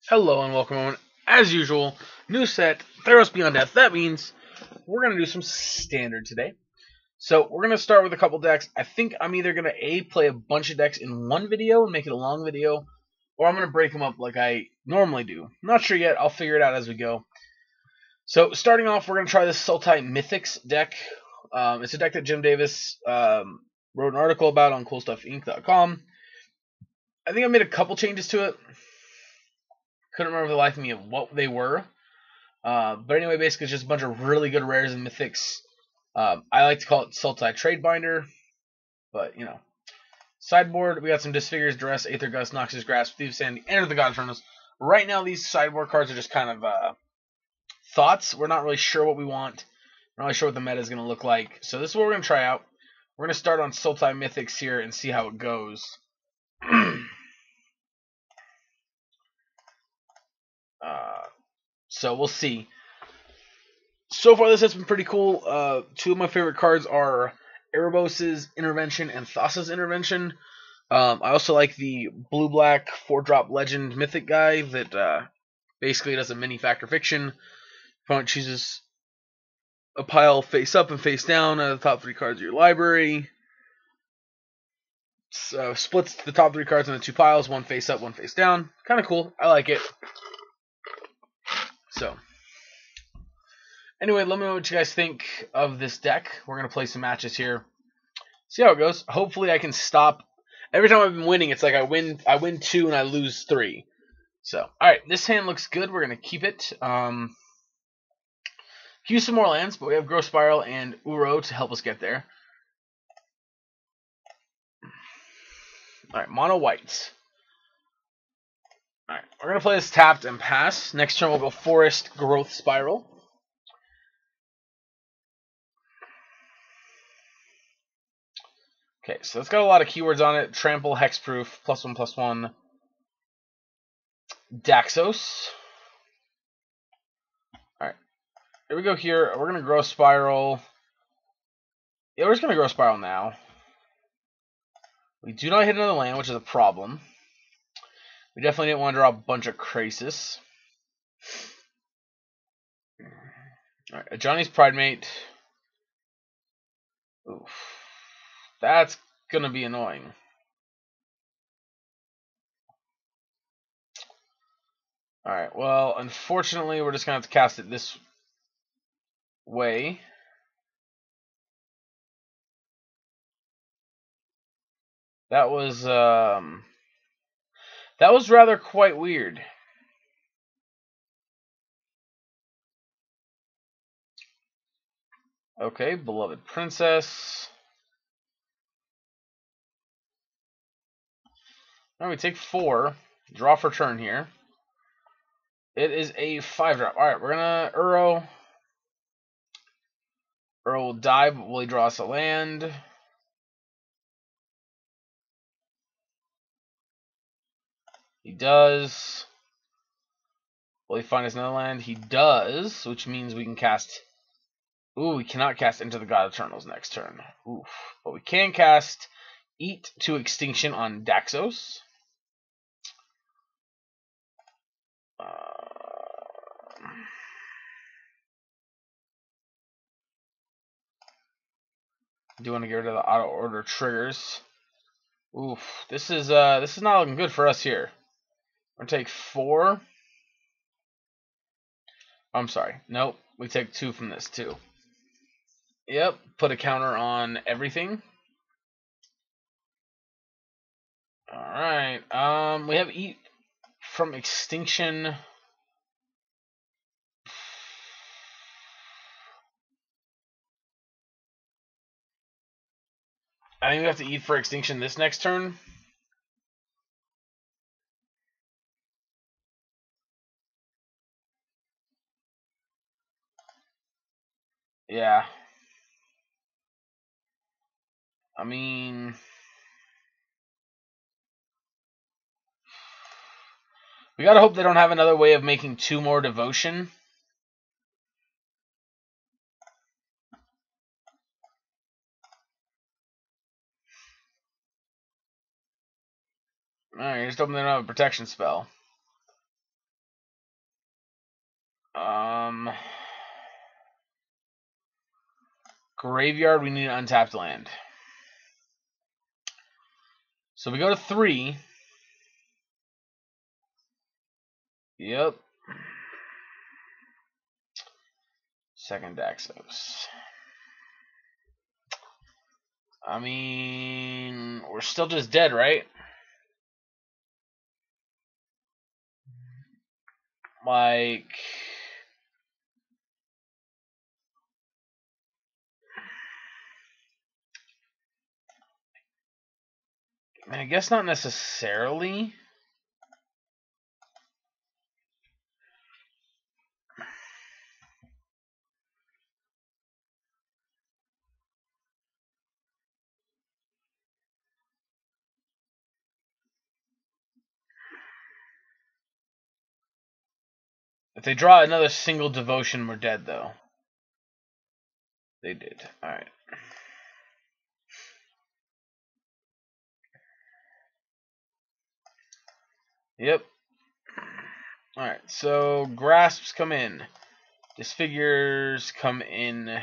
Hello and welcome everyone. As usual, new set, Theros Beyond Death. That means we're going to do some standard today. So we're going to start with a couple decks. I think I'm either going to play a bunch of decks in one video and make it a long video, or I'm going to break them up like I normally do. I'm not sure yet. I'll figure it out as we go. So starting off, we're going to try this Sultai Mythics deck. It's a deck that Jim Davis wrote an article about on CoolStuffInc.com. I think I made a couple changes to it. Couldn't remember the life of me of what they were. But anyway, basically it's just a bunch of really good rares and mythics. I like to call it Sultai Trade Binder. But, you know. Sideboard, we got some Disfigures, Duress, Aether Gust, Noxus Grasp, Thieves Sandy, Enter the God Eternals. Right now, these sideboard cards are just kind of thoughts. We're not really sure what we want. We're not really sure what the meta is going to look like. So this is what we're going to try out. We're going to start on Sultai Mythics here and see how it goes. So we'll see. So far, this has been pretty cool. Two of my favorite cards are Erebos' Intervention and Thassa's Intervention. I also like the blue-black 4-drop Legend Mythic guy that basically does a mini Factor Fiction. Opponent chooses a pile face up and face down out of the top 3 cards of your library. So, splits the top 3 cards into 2 piles, one face up, one face down. Kind of cool. I like it. So, anyway, let me know what you guys think of this deck. We're going to play some matches here. See how it goes. Hopefully I can stop. Every time I've been winning, it's like I win 2 and I lose 3. So, alright, this hand looks good. We're going to keep it. Use some more lands, but we have Growth Spiral and Uro to help us get there. Alright, mono whites. Alright, we're going to play this tapped and pass. Next turn we'll go Forest, Growth Spiral. Okay, so it's got a lot of keywords on it. Trample, Hexproof, +1/+1. Daxos. Alright, here we go here. We're going to Growth Spiral. Yeah, we're just going to Growth Spiral now. We do not hit another land, which is a problem. We definitely didn't want to draw a bunch of Krasis. Alright, a Johnny's Pridemate. Oof. That's gonna be annoying. Alright, well, unfortunately, we're just gonna have to cast it this way. That was rather quite weird. Okay, Beloved Princess. Now we take 4. Draw for turn here. It is a 5-drop. Alright, we're gonna Uro. Uro will die, but will he draw us a land? He does. Will he find us another land? He does, which means we can cast... Ooh, we cannot cast Into the God Eternals next turn. Oof. But we can cast Eat to Extinction on Daxos. Do want to get rid of the auto order triggers. Oof. This is not looking good for us here. We're gonna take 4. I'm sorry. Nope. We take 2 from this too. Yep. Put a counter on everything. Alright. We have Eat from Extinction. I think we have to Eat for Extinction this next turn. Yeah. I mean... we gotta hope they don't have another way of making 2 more Devotion. Alright, just hoping they don't have a protection spell. Graveyard, we need an untapped land. So we go to 3. Yep. Second Daxos. I mean, we're still just dead, right? Like, I mean, I guess not necessarily. If they draw another single devotion, we're dead, though. They did. Alright. Yep. Alright, so grasps come in. Disfigures come in.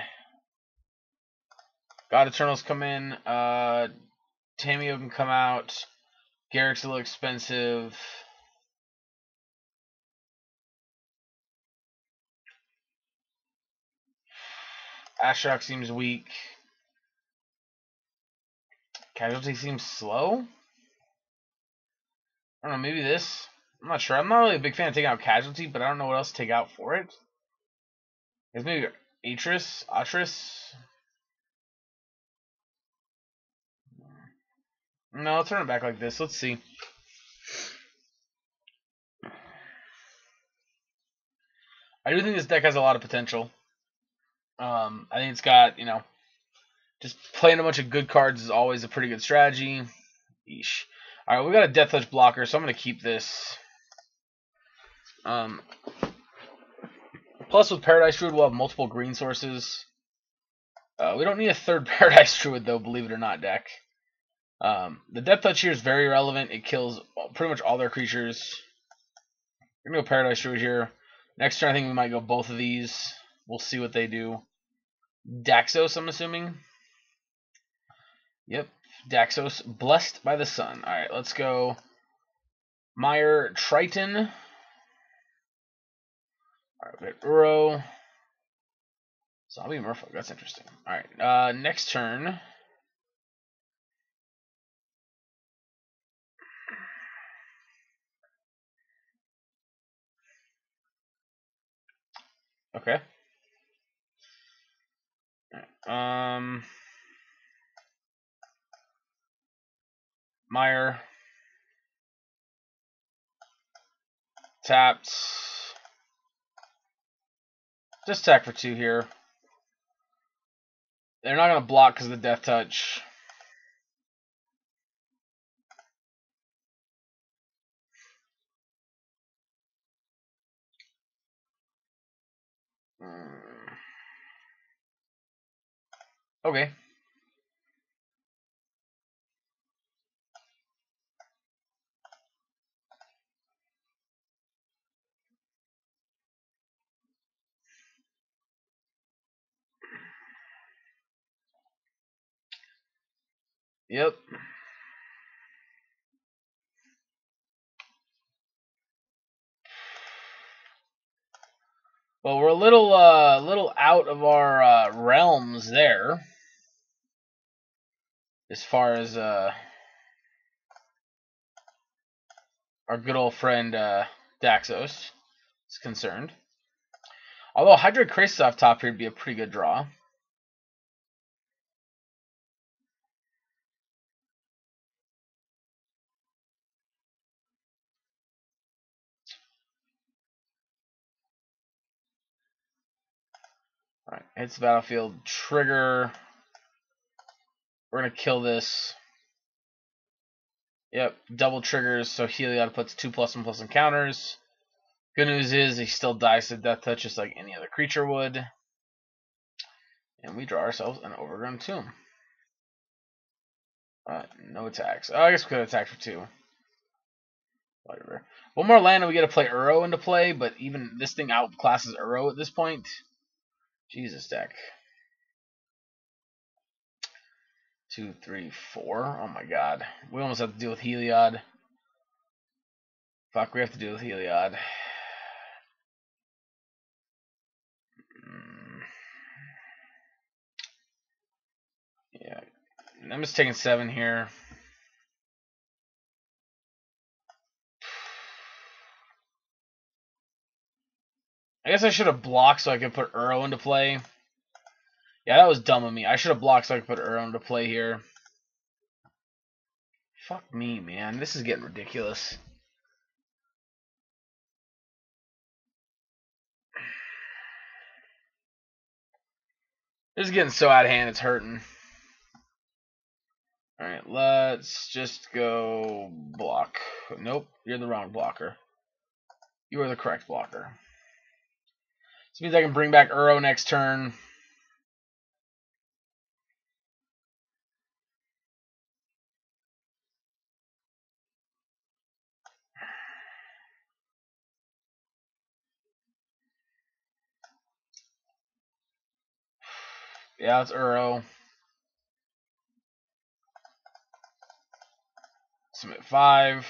God Eternals come in. Tameo can come out. Garrick's a little expensive. Ashiok seems weak. Casualty seems slow. I don't know, maybe this. I'm not sure. I'm not really a big fan of taking out Casualty, but I don't know what else to take out for it. It's maybe Atris. No, I'll turn it back like this. Let's see. I do think this deck has a lot of potential. I think it's got, just playing a bunch of good cards is always a pretty good strategy. Yeesh. Alright, we got a Death Touch blocker, so I'm going to keep this. Plus, with Paradise Druid, we'll have multiple green sources. We don't need a third Paradise Druid, though, believe it or not, deck. The Death Touch here is very relevant. It kills pretty much all their creatures. We're going to go Paradise Druid here. Next turn, I think we might go both of these. We'll see what they do. Daxos, I'm assuming. Yep, Daxos, Blessed by the Sun. Alright, let's go. Meyer, Triton. Alright, we got Uro. Zombie Merfolk, that's interesting. Alright, next turn. Okay. Meyer. Tapped. Just attack for 2 here. They're not going to block because of the Death Touch. Okay. Yep. Well, we're a little out of our realms there, as far as our good old friend Daxos is concerned. Although Hydroid Krasis off top here would be a pretty good draw. Alright, hits the battlefield. Trigger. We're going to kill this. Yep, double triggers, so Heliod puts 2+1/+1 encounters. Good news is he still dies to Death Touch just like any other creature would. And we draw ourselves an Overgrown Tomb. No attacks. Oh, I guess we could attack for 2. Whatever. One more land and we get to play Uro into play, but even this thing outclasses Uro at this point. Jesus, deck. 2, 3, 4. Oh my god. We almost have to deal with Heliod. Fuck, we have to deal with Heliod. Yeah. I'm just taking 7 here. I guess I should have blocked so I could put Uro into play. Yeah, that was dumb of me. I should have blocked so I could put Uro into play here. Fuck me, man. This is getting ridiculous. This is getting so out of hand, it's hurting. Alright, let's just go block. Nope, you're the wrong blocker. You are the correct blocker. This means I can bring back Uro next turn. Yeah, it's Uro. Submit 5.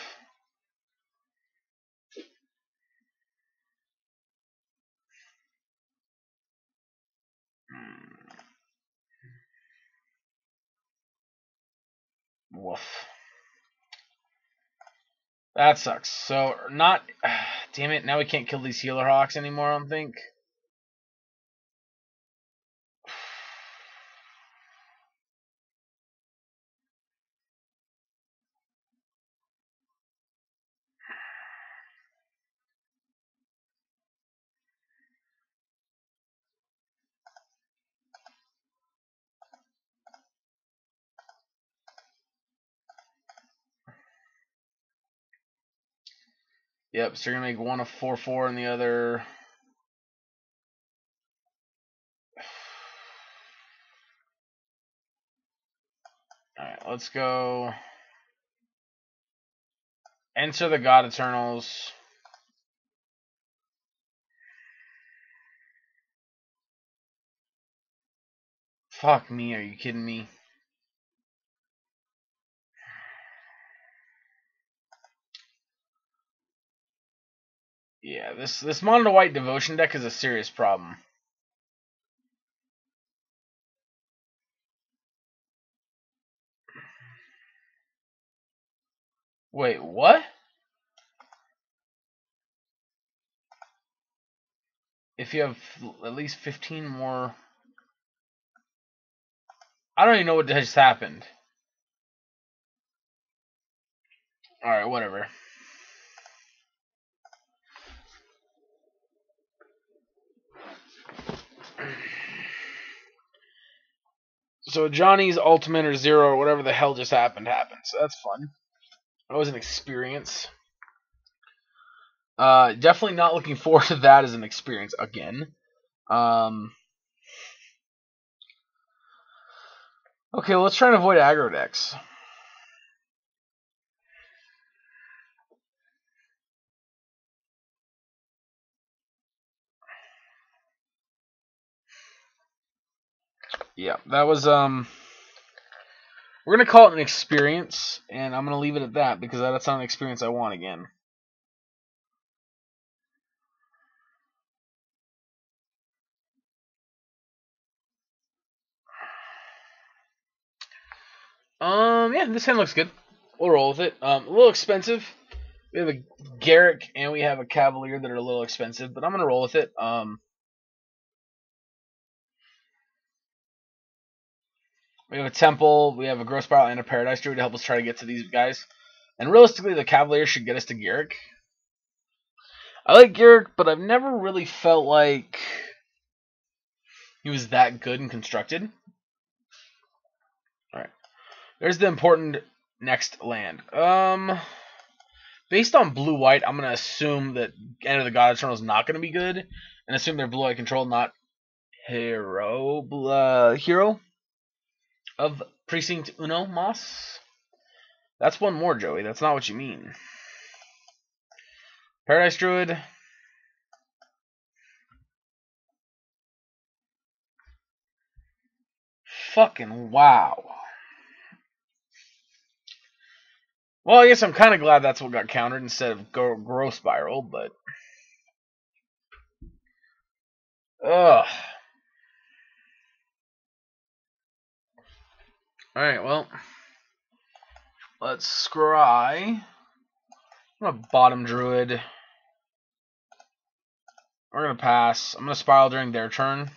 Woof. That sucks. So, not... damn it, now we can't kill these Healer Hawks anymore, I don't think. Yep, so you're going to make one a 4/4 and the other... Alright, let's go... Enter the God Eternals. Fuck me, are you kidding me? Yeah, this mono to white devotion deck is a serious problem. Wait, what? If you have at least 15 more... I don't even know what just happened. Alright, whatever. So Johnny's ultimate or 0 or whatever the hell just happened. So that's fun. That was an experience. Definitely not looking forward to that as an experience again. Okay, let's try and avoid aggro decks. Yeah, that was we're gonna call it an experience, and I'm gonna leave it at that because that's not an experience I want again. Yeah, this hand looks good. We'll roll with it. A little expensive. We have a Garrick and we have a Cavalier that are a little expensive, but I'm gonna roll with it. We have a Temple, we have a Growth Spiral, and a Paradise Druid to help us try to get to these guys. And realistically, the Cavalier should get us to Garrick. I like Garrick, but I've never really felt like he was that good and constructed. Alright. There's the important next land. Based on blue-white, I'm going to assume that Enter the God Eternal is not going to be good. And assume they're blue-white control, not hero of Precinct Uno Moss. That's one more, Joey. That's not what you mean. Paradise Druid. Fucking wow. Well, I guess I'm kind of glad that's what got countered instead of Growth Spiral, but... Ugh. Alright, well... Let's scry. I'm going to bottom Druid. We're going to pass. I'm going to Spiral during their turn.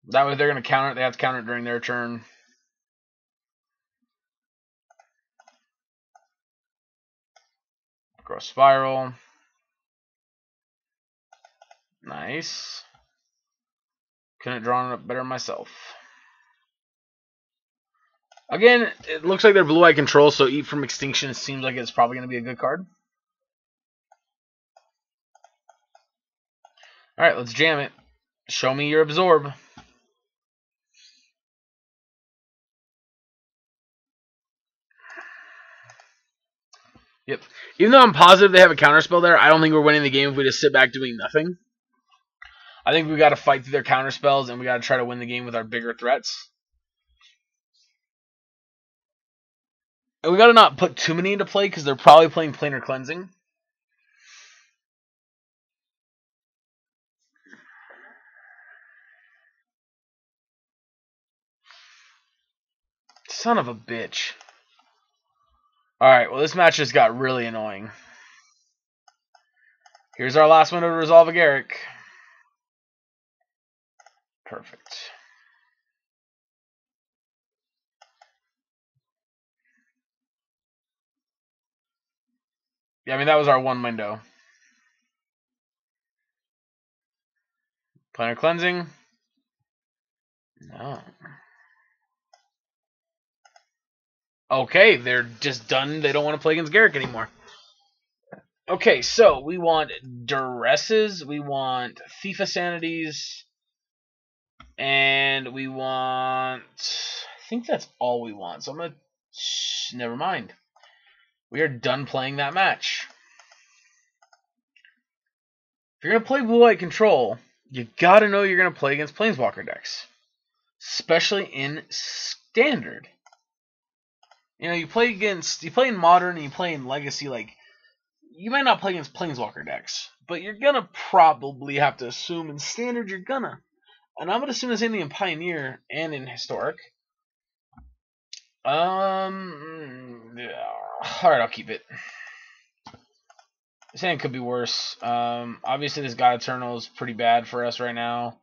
That way, if they're going to counter it, they have to counter it during their turn. Growth Spiral. Nice. Couldn't have drawn it up better myself. Again, it looks like they're blue-eye control, so Eat from Extinction seems like it's probably going to be a good card. Alright, let's jam it. Show me your Absorb. Yep. Even though I'm positive they have a counterspell there, I don't think we're winning the game if we just sit back doing nothing. I think we got to fight through their counterspells, and we got to try to win the game with our bigger threats. And we got to not put too many into play, because they're probably playing Planar Cleansing. Son of a bitch. Alright, well this match just got really annoying. Here's our last window to resolve a Garrick. Perfect. Yeah, I mean, that was our one window. Planar Cleansing. No. Okay, they're just done. They don't want to play against Garrick anymore. Okay, so we want Duresses, we want Thief of Sanities, and we want... I think that's all we want, so I'm going to... Never mind. We are done playing that match. If you're going to play Blue-White Control, you got to know you're going to play against Planeswalker decks. Especially in Standard. You know, you play in Modern and you play in Legacy, like... You might not play against Planeswalker decks, but you're gonna probably have to assume in Standard you're gonna. And I'm gonna assume the same thing in Pioneer and in Historic. Yeah. Alright, I'll keep it. This hand could be worse. Obviously this God Eternal is pretty bad for us right now.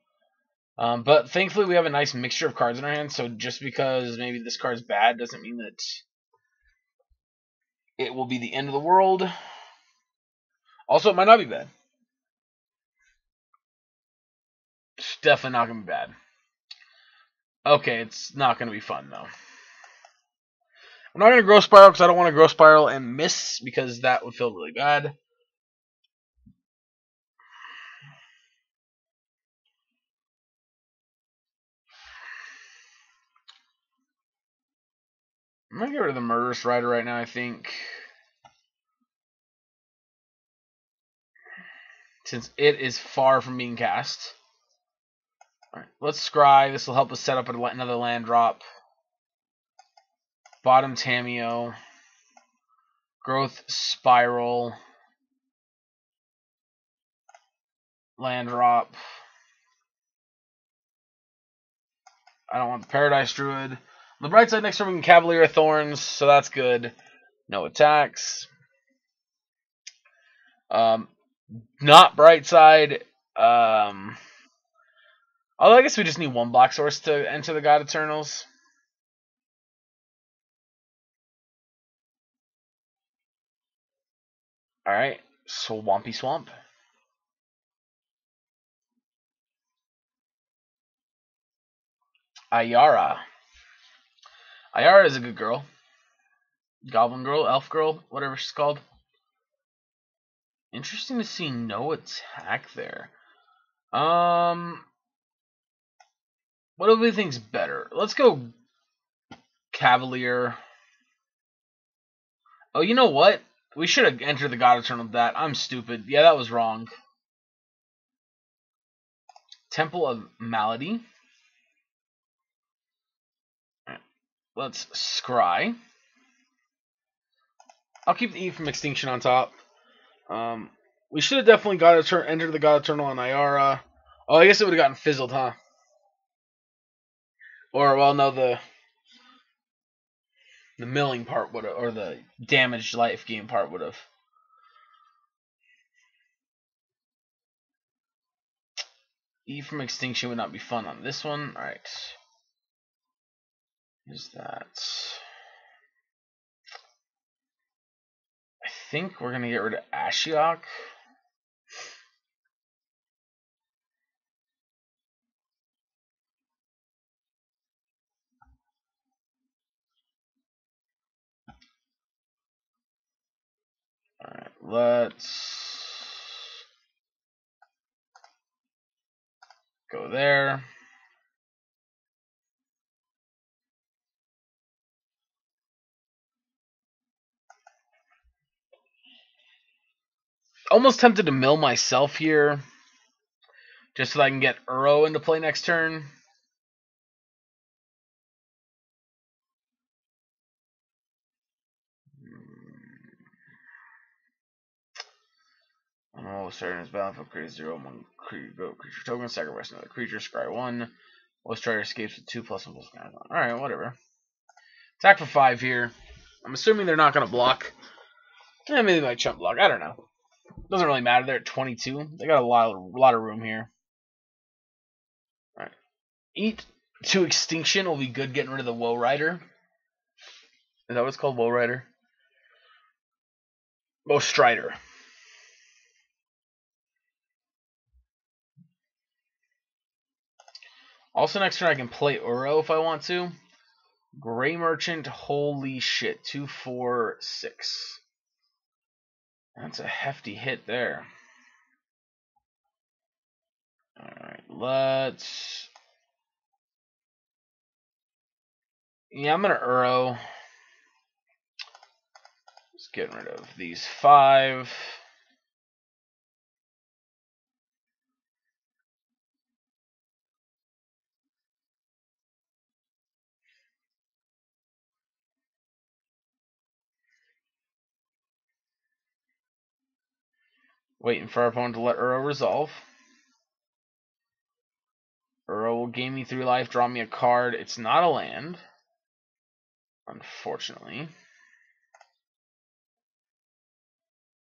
But thankfully we have a nice mixture of cards in our hand, so just because maybe this card's bad doesn't mean that it will be the end of the world. Also, it might not be bad. It's definitely not going to be bad. Okay, it's not going to be fun, though. I'm not going to Growth Spiral because I don't want to Growth Spiral and miss, because that would feel really bad. I'm going to get rid of the Murderous Rider right now, I think. Since it is far from being cast. Alright, let's scry. This will help us set up another land drop. Bottom Tameo. Growth Spiral. Land drop. I don't want the Paradise Druid. On the bright side, next turn we can Cavalier of Thorns, so that's good. No attacks. Not bright side. Although I guess we just need one black source to enter the God Eternals. Alright, Swampy Swamp. Ayara. Ayara is a good girl. Goblin girl, elf girl, whatever she's called. Interesting to see no attack there. What do we think's better? Let's go Cavalier. Oh, you know what? We should have entered the God Eternal with that. I'm stupid. Yeah, that was wrong. Temple of Malady. Right. Let's scry. I'll keep the E from Extinction on top. We should have definitely entered the God Eternal on Iara. Oh, I guess it would have gotten fizzled, huh? Or, well, no, the milling part would have, or the damaged life gain part would have. E from Extinction would not be fun on this one. Alright. Is that? I think we're going to get rid of Ashiok. Alright, let's go there. Almost tempted to mill myself here, just so that I can get Uro into play next turn. Oh, starting his battlefield, create 0/1 creature token, sacrifice another creature, scry 1. Most Strider escapes with 2+1/+1. Alright, whatever. Attack for 5 here. I'm assuming they're not going to block. Maybe they might chump block. I don't know. Doesn't really matter. They're at 22. They got a lot of room here. Alright. Eat to Extinction will be good getting rid of the Woe Rider. Is that what it's called? Woe Rider? Woe Strider. Also, next turn I can play Uro if I want to. Gray Merchant, holy shit. 2, 4, 6. That's a hefty hit there. Alright, let's... Yeah, I'm going to Uro. Just getting rid of these 5. Waiting for our opponent to let Uro resolve. Uro will gain me 3 life, draw me a card. It's not a land, unfortunately.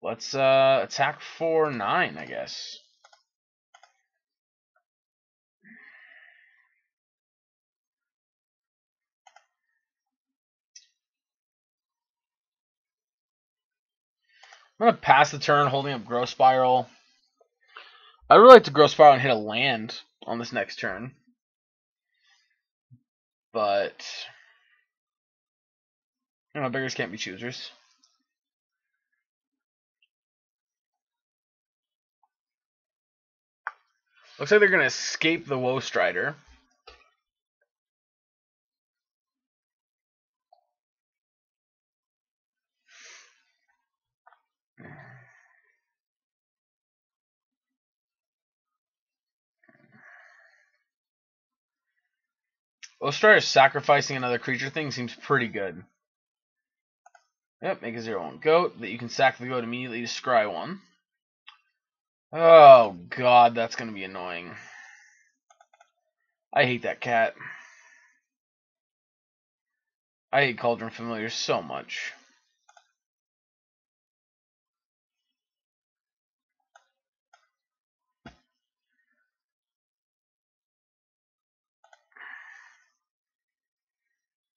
Let's attack for 9, I guess. I'm going to pass the turn holding up Growth Spiral. I'd really like to Growth Spiral and hit a land on this next turn. But, you know, beggars can't be choosers. Looks like they're going to escape the Woe Strider. Woe Strider sacrificing another creature thing seems pretty good. Yep, make a 0/1 goat that you can sack the goat immediately to scry 1. Oh god, that's going to be annoying. I hate that cat. I hate Cauldron Familiar so much.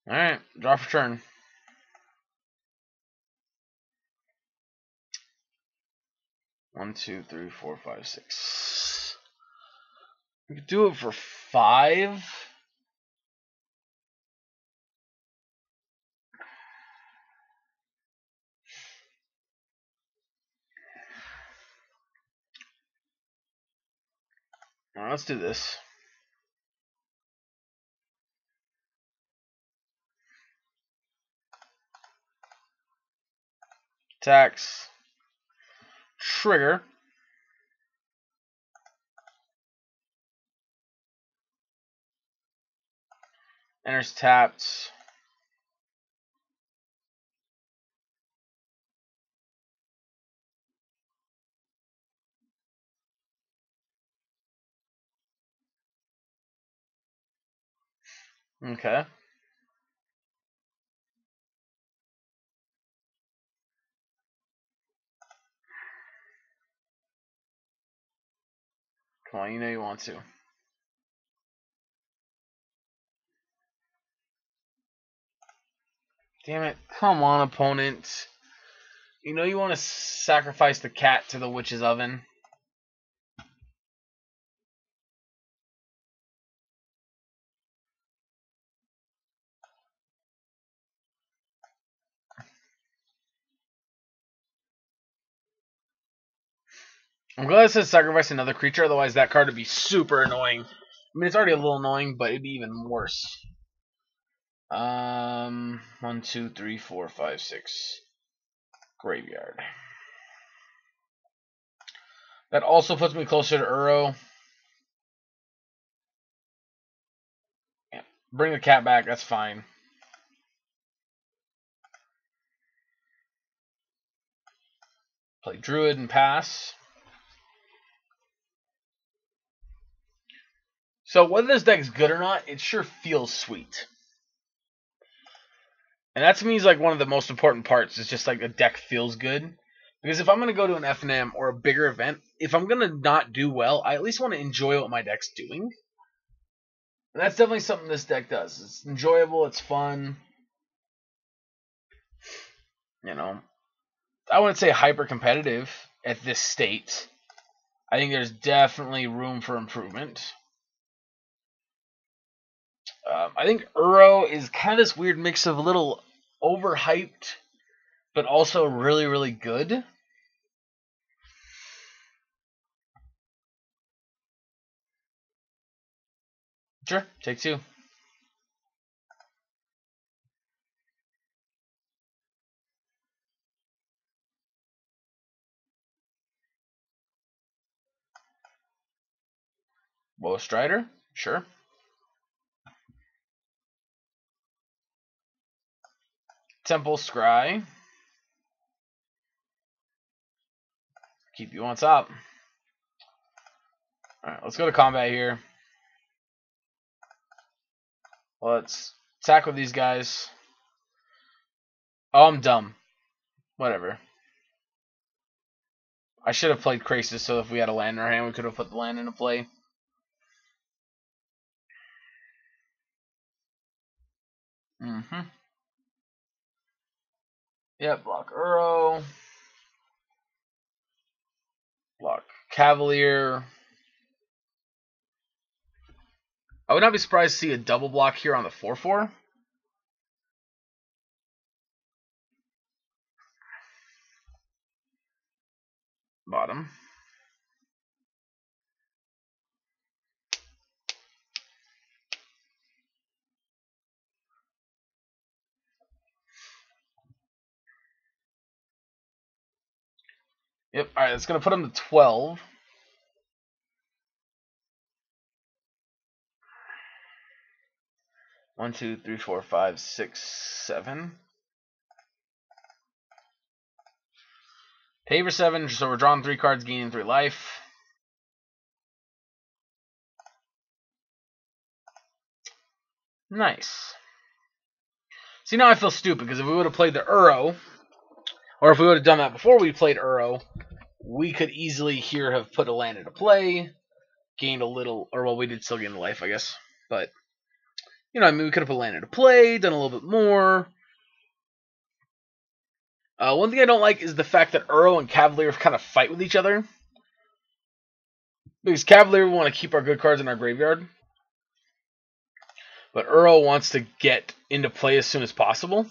Alright, draw for turn. One, 2, 3, 4, 5, 6. We could do it for 5. Alright, let's do this. Attacks. Trigger. Enters tapped. Okay. Come on, you know you want to. Damn it. Come on, opponent. You know you want to sacrifice the cat to the witch's oven. I'm glad it says sacrifice another creature, otherwise that card would be super annoying. I mean, it's already a little annoying, but it'd be even worse. 1, 2, 3, 4, 5, 6. Graveyard. That also puts me closer to Uro. Yeah. Bring the cat back, that's fine. Play Druid and pass. So whether this deck's good or not, it sure feels sweet. And that to me is like one of the most important parts, is just like a deck feels good. Because if I'm going to go to an FNM or a bigger event, if I'm going to not do well, I at least want to enjoy what my deck's doing. And that's definitely something this deck does. It's enjoyable, it's fun. You know, I wouldn't say hyper competitive at this state. I think there's definitely room for improvement. I think Uro is kind of this weird mix of a little overhyped, but also really, really good. Sure, take 2. Woe Strider, sure. Temple Scry. Keep you on top. Alright, let's go to combat here. Let's attack with these guys. Oh, I'm dumb. Whatever. I should have played Krasis, so if we had a land in our hand, we could have put the land into play. Yep, block Uro. Block Cavalier. I would not be surprised to see a double block here on the 4/4. Bottom. Yep, alright, it's going to put him to 12. One, 2, 3, 4, 5, 6, 7. Pay for 7, so we're drawing 3 cards, gaining 3 life. Nice. See, now I feel stupid, because if we would have played the Uro, or if we would have done that before we played Uro, we could easily here have put a land into play, gained a little, or well, we did still gain the life, I guess. But, you know, I mean, we could have put land into play, done a little bit more. One thing I don't like is the fact that Uro and Cavalier kind of fight with each other. Because Cavalier, we want to keep our good cards in our graveyard. But Uro wants to get into play as soon as possible.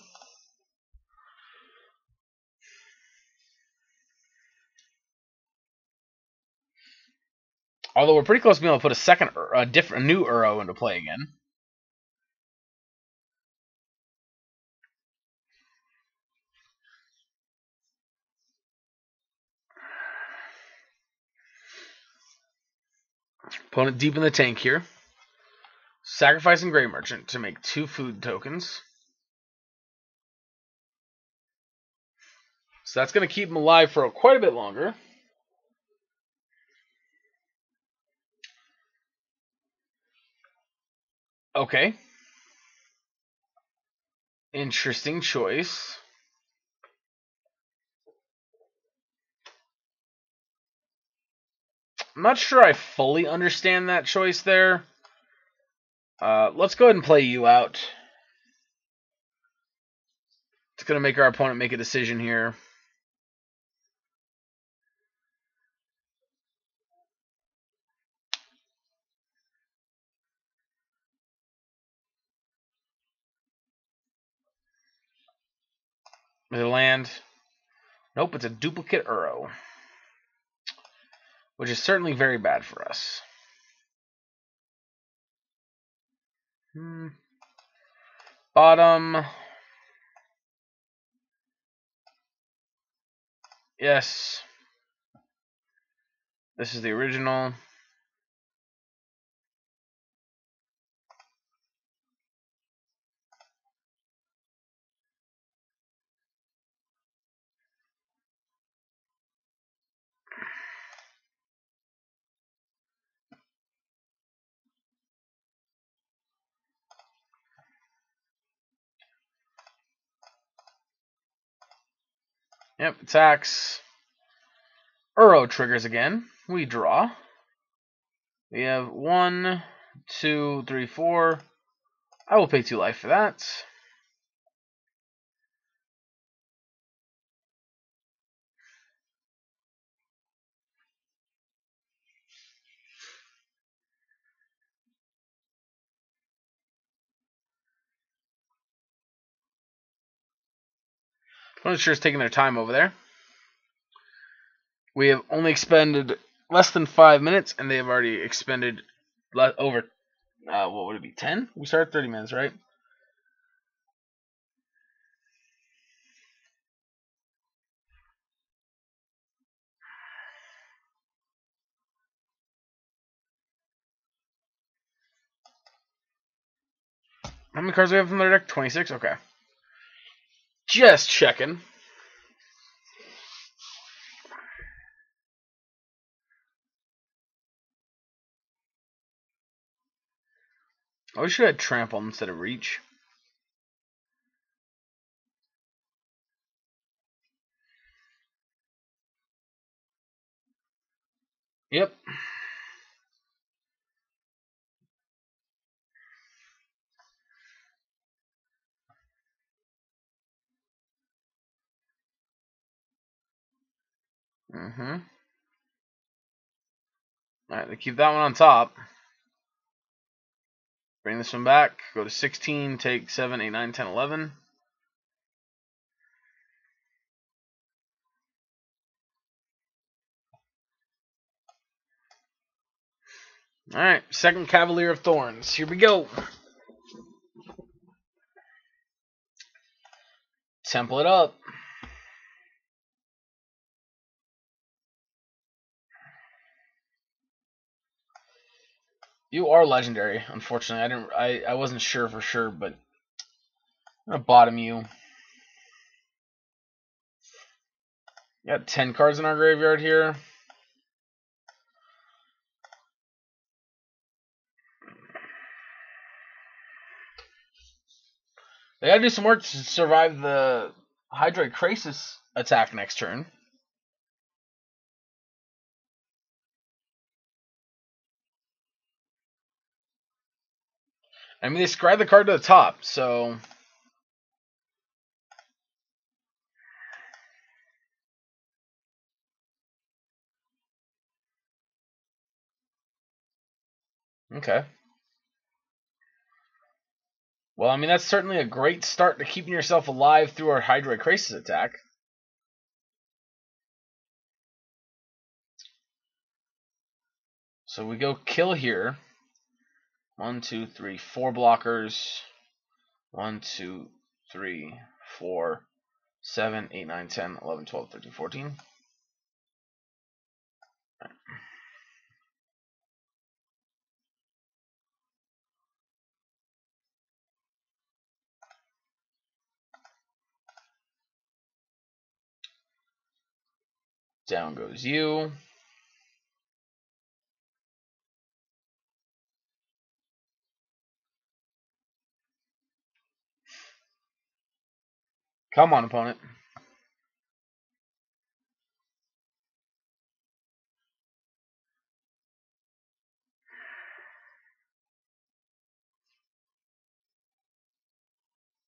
Although we're pretty close to being able to put a new Uro into play again. Opponent deep in the tank here. Sacrificing Grey Merchant to make 2 food tokens. So that's going to keep him alive for quite a bit longer. Okay. Interesting choice. I'm not sure I fully understand that choice there. Let's go ahead and play you out. It's going to make our opponent make a decision here. Is it a land? Nope, it's a duplicate Uro. Which is certainly very bad for us. Bottom. Yes. This is the original. Yep, attacks. Uro triggers again. We draw. We have 1, 2, 3, 4. I will pay 2 life for that. I'm sure is taking their time over there. We have only expended less than 5 minutes, and they have already expended over, what would it be, 10? We started 30 minutes, right? How many cards do we have from their deck? 26? Okay. Just checking. I wish you had Trample instead of Reach. Yep. Alright, they keep that one on top. Bring this one back. Go to 16, take 7, 8, 9, 10, 11. Alright, second Cavalier of Thorns. Here we go. Temple it up. You are legendary, unfortunately. I wasn't sure for sure, but I'm gonna bottom you. Got 10 cards in our graveyard here. They gotta do some work to survive the Hydroid Krasis attack next turn. I mean, they scribe the card to the top, so... Okay. Well, I mean, that's certainly a great start to keeping yourself alive through our Hydroid Krasis attack. So we go kill here. 1, 2, 3, 4 blockers. 1, 2, 3, 4, 7, 8, 9, 10, 11, 12, 13, 14. Down goes you. Come on, opponent.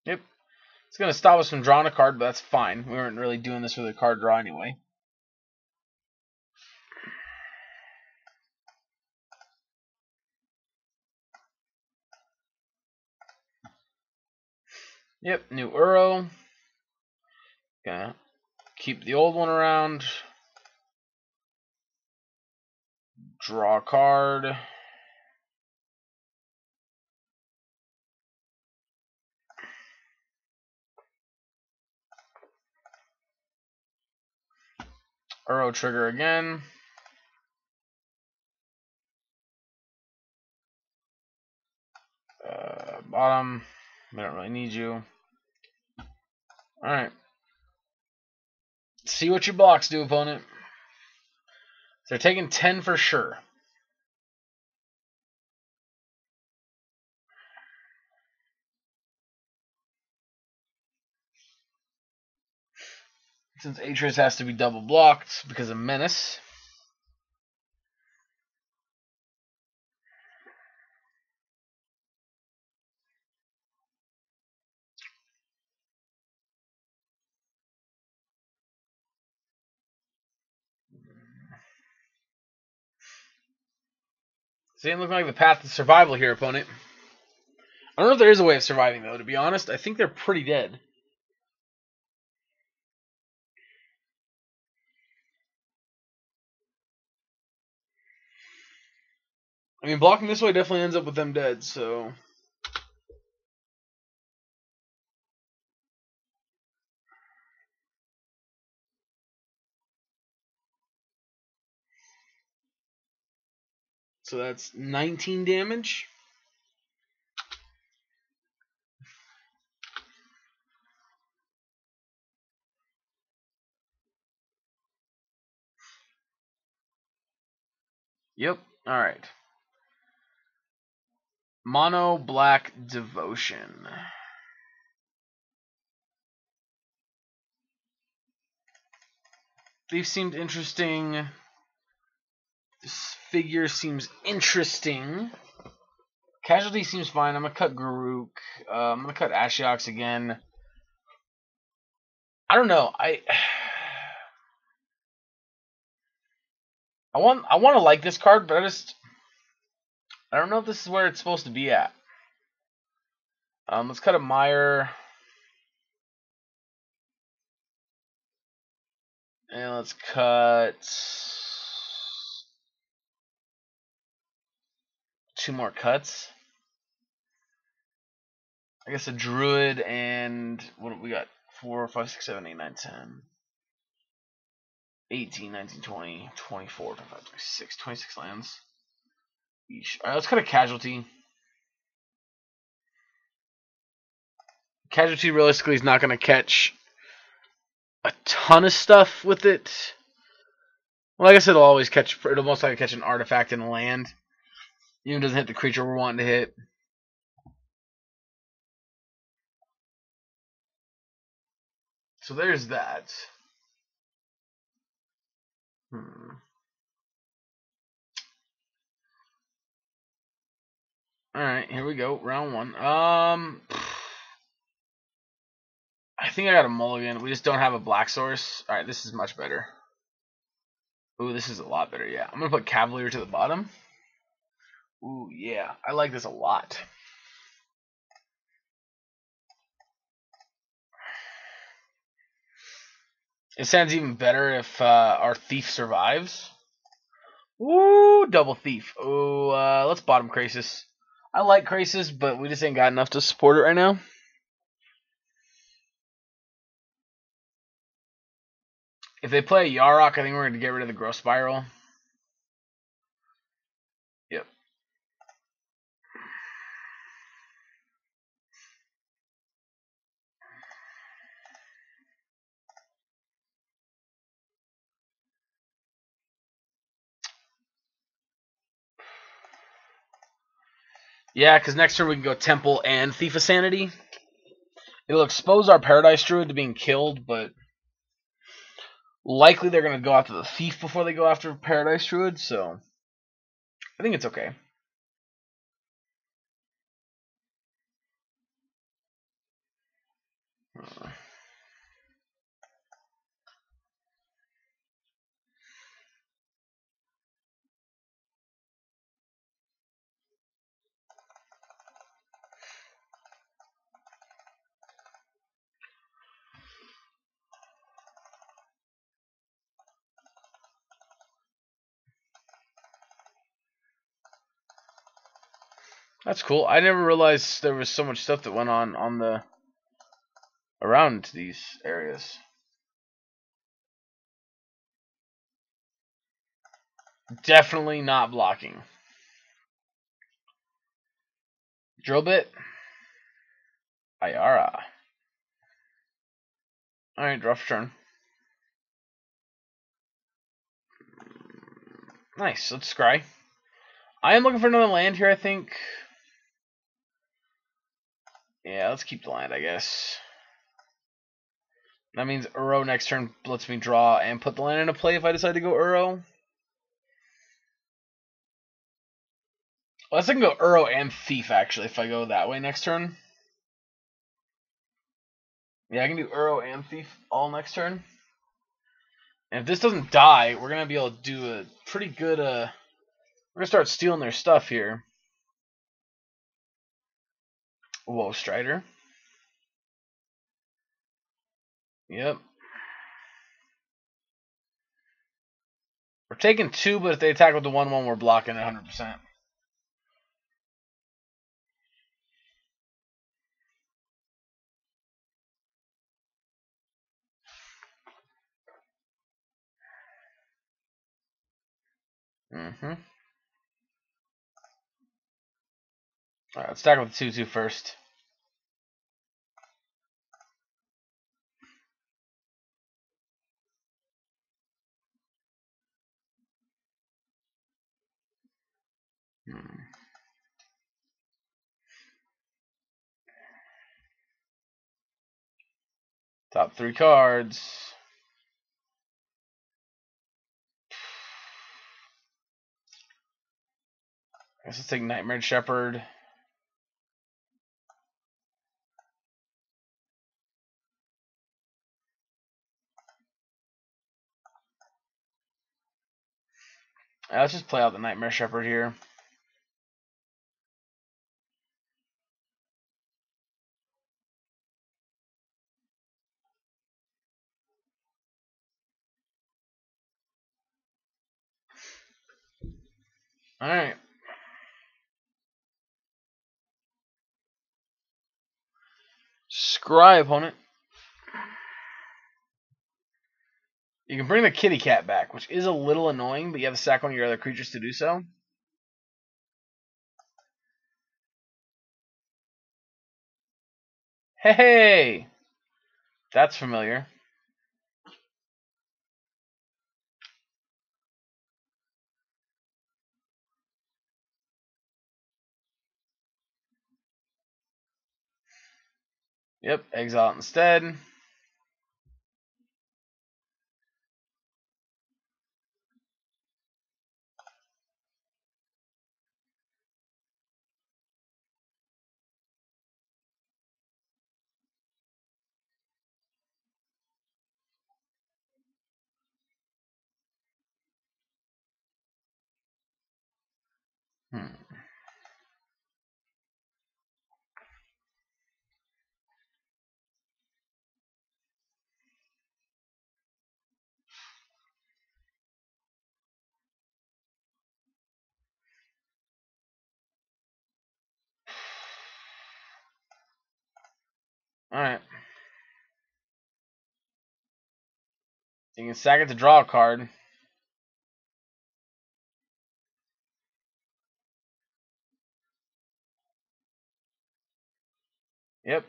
Yep. It's going to stop us from drawing a card, but that's fine. We weren't really doing this with a card draw anyway. Yep, new Uro. Gonna keep the old one around. Draw a card. Uro trigger again. Bottom. We don't really need you. Alright. See what your blocks do, opponent. They're taking 10 for sure. Since Atreus has to be double blocked because of Menace. This ain't looking like the path to survival here, opponent. I don't know if there is a way of surviving, though, to be honest. I think they're pretty dead. I mean, blocking this way definitely ends up with them dead, so... So that's 19 damage. Yep, alright. Mono Black Devotion. Thief seemed interesting. This figure seems interesting. Casualty seems fine. I'm going to cut Garuk. I'm going to cut Ashiok again. I don't know. I want to like this card, but I don't know if this is where it's supposed to be at. Let's cut a Meyer. And let's cut 2 more cuts. I guess a Druid and what do we got? 4, 5, 6, 7, 8, 9, 10. 18, 19, 20, 24, 25, 26, 26 lands each. Alright, let's cut a Casualty. Casualty realistically is not going to catch a ton of stuff with it. Well, I guess it'll always catch, it'll most likely catch an artifact in a land. Even if it doesn't hit the creature we're wanting to hit. So there's that. Alright, here we go. Round 1. I think I got a mulligan. We just don't have a black source. Alright, this is much better. Ooh, this is a lot better, yeah. I'm going to put Cavalier to the bottom. Ooh, yeah. I like this a lot. It sounds even better if our Thief survives. Ooh, double Thief. Ooh, let's bottom Krasis. I like Krasis, but we just ain't got enough to support it right now. If they play Yarok, I think we're going to get rid of the Growth Spiral. Yep. Yeah, because next turn we can go Temple and Thief of Sanity. It'll expose our Paradise Druid to being killed, but likely they're going to go after the Thief before they go after Paradise Druid, so I think it's okay. That's cool. I never realized there was so much stuff that went on the around these areas. Definitely not blocking. Drill bit. Ayara. Alright, draw for turn. Nice, let's scry. I am looking for another land here, I think. Yeah, let's keep the land, I guess. That means Uro next turn lets me draw and put the land into play if I decide to go Uro. Well, I can go Uro and Thief, actually, if I go that way next turn. Yeah, I can do Uro and Thief all next turn. And if this doesn't die, we're going to be able to do a pretty good... we're going to start stealing their stuff here. Whoa, Strider. Yep. We're taking 2, but if they attack with the 1/1, we're blocking 100%. Mm-hmm. Alright, let's tackle with the 2/2 first. Top 3 cards. I guess let's take Nightmare Shepherd. Let's just play out the Nightmare Shepherd here. Alright. Scry, opponent. You can bring the kitty cat back, which is a little annoying, but you have to sack one of your other creatures to do so. Hey! That's familiar. Yep, exile it instead. Alright. You can sack it to draw a card. Yep.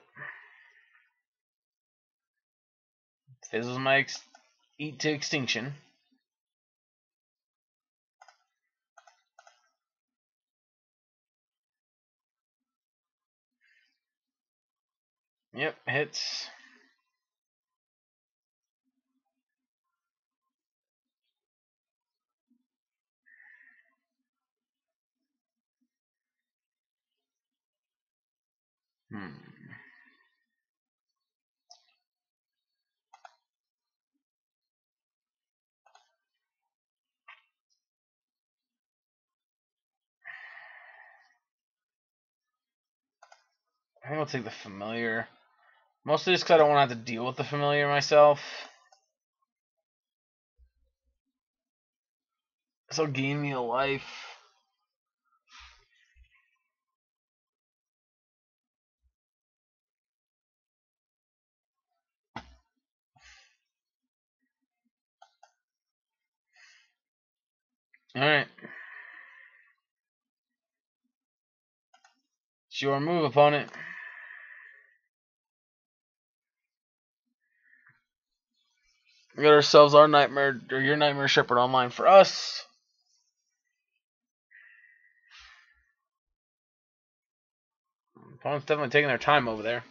Fizzles my eat to extinction. Yep, hits. I think I'll take the familiar. Mostly just because I don't want to have to deal with the familiar myself. This will gain me a life. Alright. It's your move, opponent. We got ourselves our nightmare, or your nightmare shepherd online for us. Opponent's definitely taking their time over there.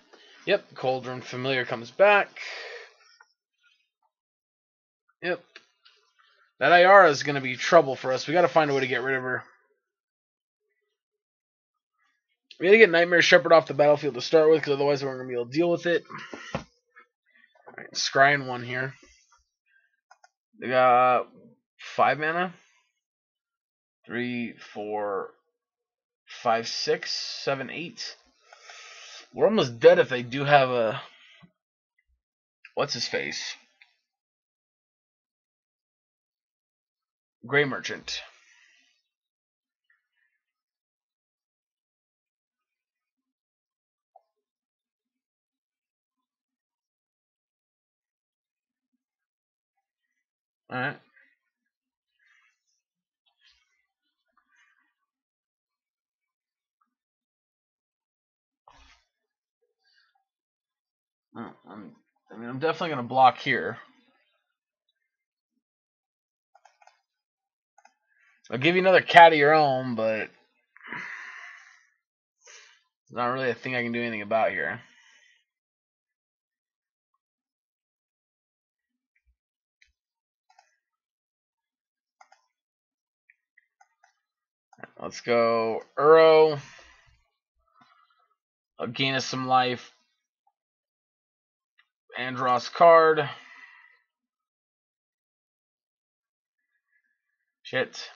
Yep, Cauldron Familiar comes back. Yep. That Ayara is going to be trouble for us. We got to find a way to get rid of her. We got to get Nightmare Shepherd off the battlefield to start with, because otherwise we're going to be able to deal with it. Alright, scrying one here. They got 5 mana. 3, 4, 5, 6, 7, 8. We're almost dead if they do have a... What's his face? Grey Merchant. Alright. I'm definitely going to block here. I'll give you another cat of your own, but it's not really a thing I can do anything about here. Let's go Uro. I'll gain us some life. Andros card. Shit.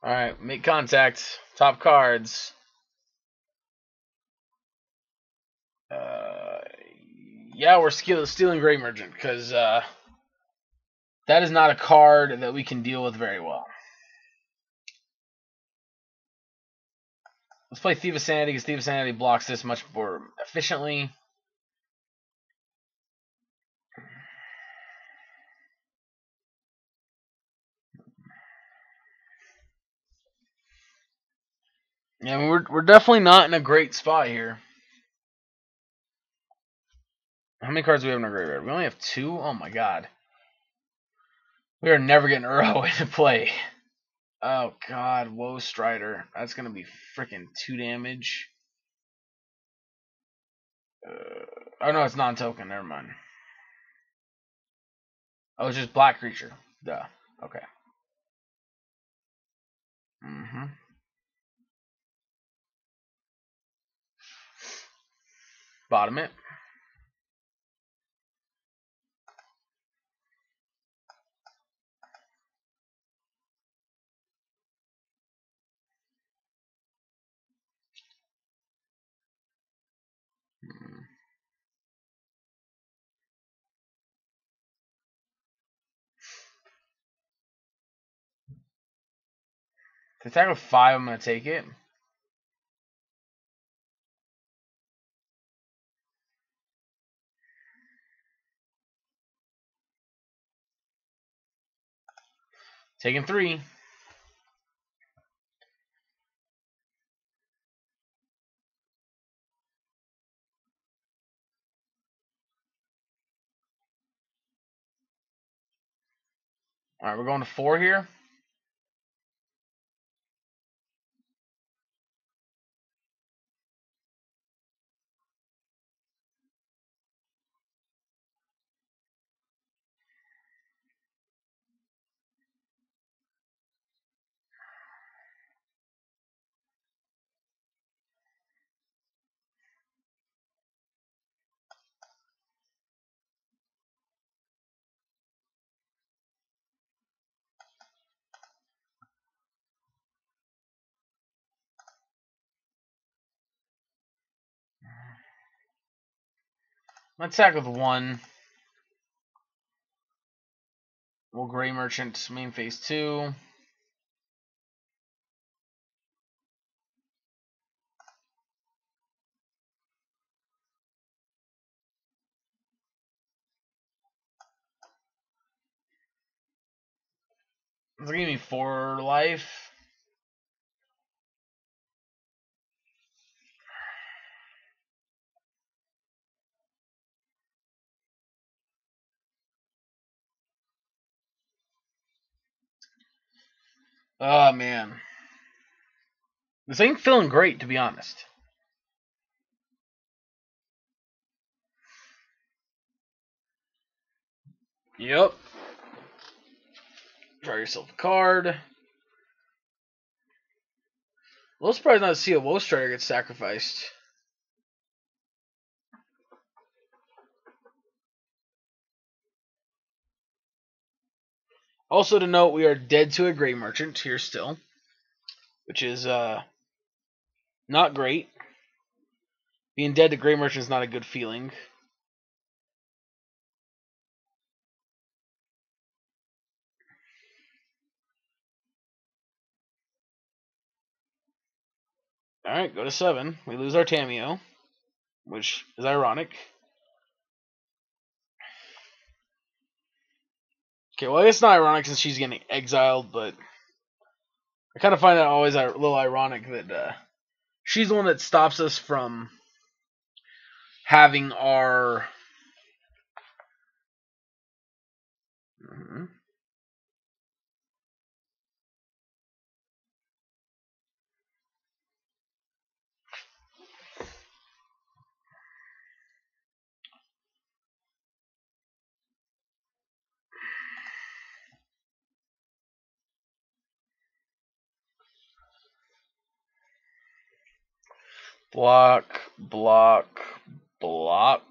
Alright, make contact. Top cards. Yeah, we're stealing Grey Merchant, because that is not a card that we can deal with very well. Let's play Thief of Sanity, because Thief of Sanity blocks this much more efficiently. Yeah, I mean, we're definitely not in a great spot here. How many cards do we have in our graveyard? We only have 2? Oh my god. We are never getting Uro into play. Oh god, Woe Strider. That's gonna be freaking 2 damage. Oh no, it's non-token. Never mind. Oh, it's just black creature. Duh. Okay. Bottom it. To attack with 5, I'm gonna take it. Taking 3. Alright, we're going to 4 here. Let's attack with 1. We'll Gray Merchant main phase 2. It's gonna give me 4 life. Oh man. This ain't feeling great, to be honest. Yep. Draw yourself a card. A little surprised not to see a Woe Strider get sacrificed. Also to note, we are dead to a Gray Merchant here still, which is not great. Being dead to Gray Merchant is not a good feeling. Alright, go to 7. We lose our Tameo, which is ironic. Okay, well, it's not ironic since she's getting exiled, but I kind of find that always a little ironic that she's the one that stops us from having our... Block, block, block.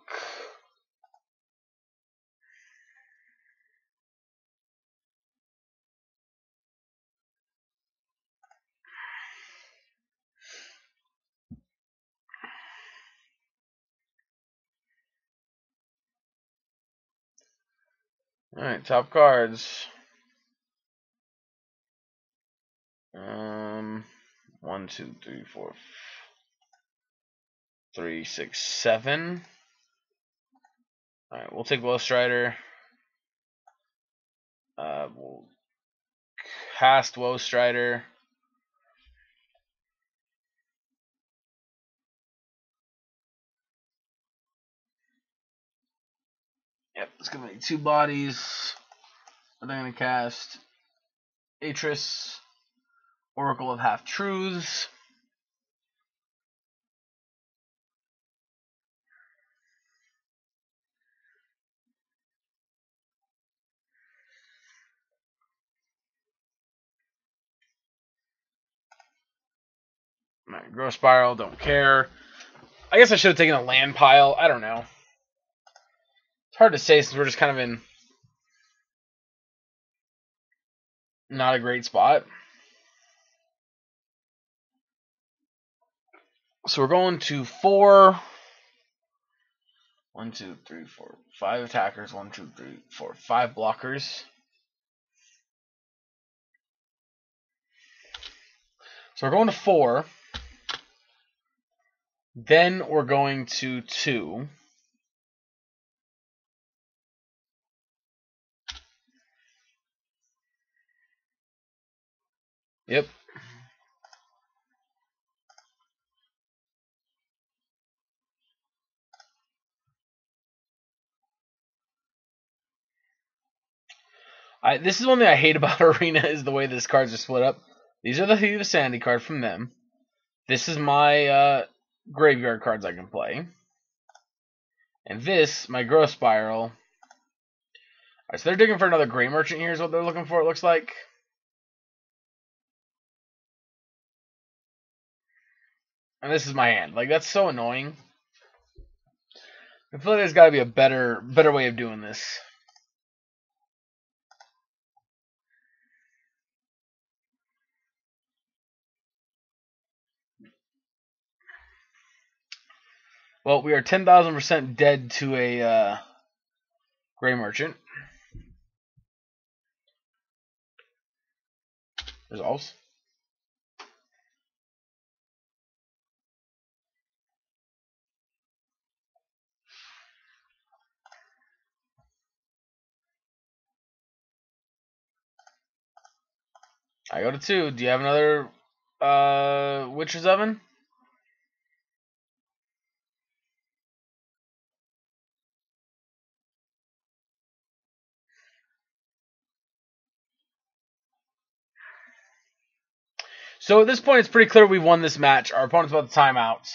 Alright, top cards. 1, 2, 3, 4, 3, 6, 7. Alright, we'll take Woe Strider. We'll cast Woe Strider. Yep, it's gonna be 2 bodies. And I'm gonna cast Atris, Oracle of Half Truths. Alright, Growth Spiral, don't care. I guess I should have taken a land pile. I don't know. It's hard to say since we're just kind of in not a great spot. So we're going to 4. 1, 2, 3, 4, 5 attackers. 1, 2, 3, 4, 5 blockers. So we're going to 4. Then we're going to 2. Yep. This is one thing I hate about Arena is the way these cards are split up. These are the Thief of Sanity card from them. This is my graveyard cards I can play. And this, my Growth Spiral. Alright, so they're digging for another Gray Merchant here is what they're looking for, it looks like. And this is my hand. Like, that's so annoying. I feel like there's got to be a better way of doing this. Well, we are 10,000% dead to a Gray Merchant. Resolves. I go to 2. Do you have another Witcher's Oven? So at this point, it's pretty clear we've won this match. Our opponent's about to time out.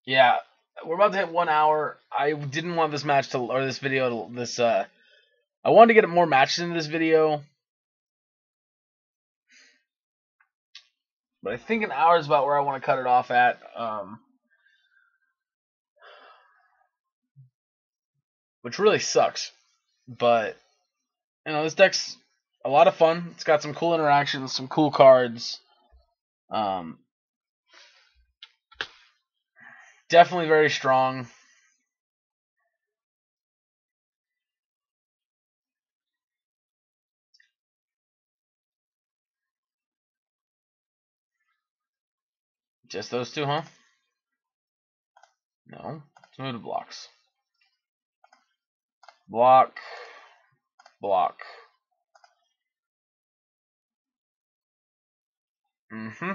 Yeah, we're about to hit 1 hour. I didn't want this match to, or this video, I wanted to get more matches into this video. But I think an hour is about where I want to cut it off at. Which really sucks. But, you know, this deck's a lot of fun. It's got some cool interactions, some cool cards. Definitely very strong. Just those two, huh? No. Let's move to blocks. Block. Block. Mm-hmm.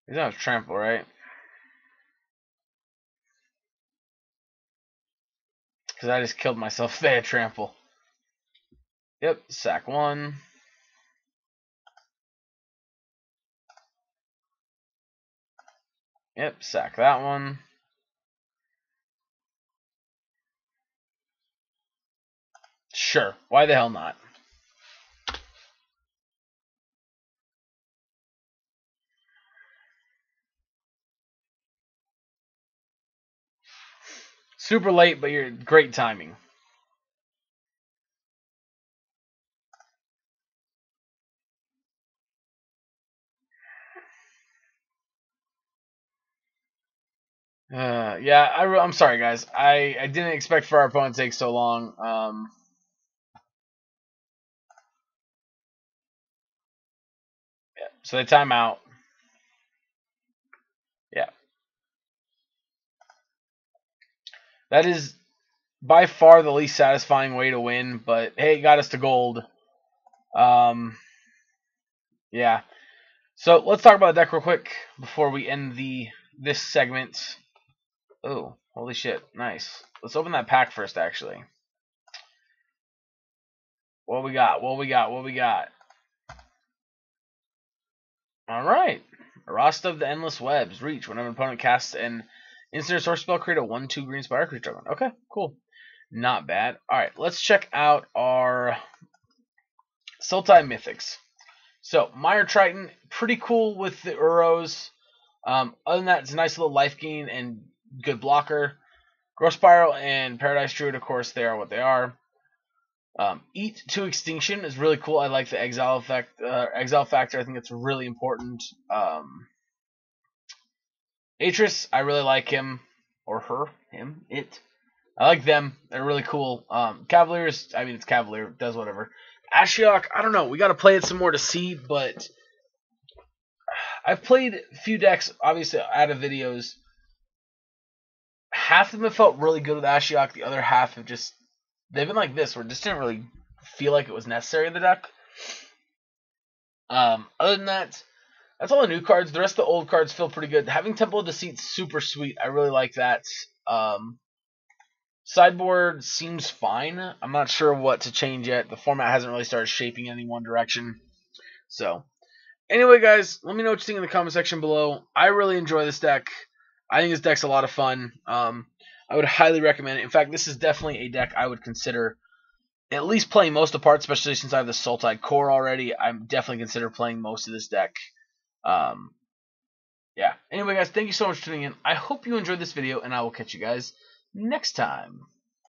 He doesn't have trample, right? Because I just killed myself if they had trample. Yep, sack 1. Yep, sack that one. Sure, why the hell not? Super late, but you're great timing. Yeah, I'm sorry, guys. I didn't expect for our opponent to take so long. Yeah, so they time out. Yeah. That is by far the least satisfying way to win, but hey, it got us to gold. Yeah. So let's talk about the deck real quick before we end this segment. Oh, holy shit. Nice. Let's open that pack first, actually. What we got? What we got? What we got? Alright. Rasta of the Endless Webs. Reach. Whenever an opponent casts an instant or source spell, create a 1/2 green spire creature. Okay, cool. Not bad. Alright, let's check out our Sultai Mythics. So, Mire Triton, pretty cool with the Uros. Other than that, it's a nice little life gain and good blocker. Growth Spiral and Paradise Druid, of course, they are what they are. Eat to Extinction is really cool. I like the exile effect, exile factor. I think it's really important. Atris, I really like him or her, him, it. I like them. They're really cool. Cavaliers, I mean it's Cavalier, does whatever. Ashiok, I don't know. We got to play it some more to see, but I've played a few decks, obviously, out of videos. Half of them have felt really good with Ashiok. The other half have just, they've been like this, where it just didn't really feel like it was necessary in the deck. Other than that, That's all the new cards. The rest of the old cards feel pretty good. Having Temple of Deceit's super sweet. I really like that. Sideboard seems fine. I'm not sure what to change yet. The format hasn't really started shaping in any one direction. So, anyway, guys, let me know what you think in the comment section below. I really enjoy this deck. I think this deck's a lot of fun. I would highly recommend it. In fact, this is definitely a deck I would consider at least playing most of the parts, especially since I have the Sultai core already. I'm definitely consider playing most of this deck. Yeah. Anyway, guys, thank you so much for tuning in. I hope you enjoyed this video, and I will catch you guys next time.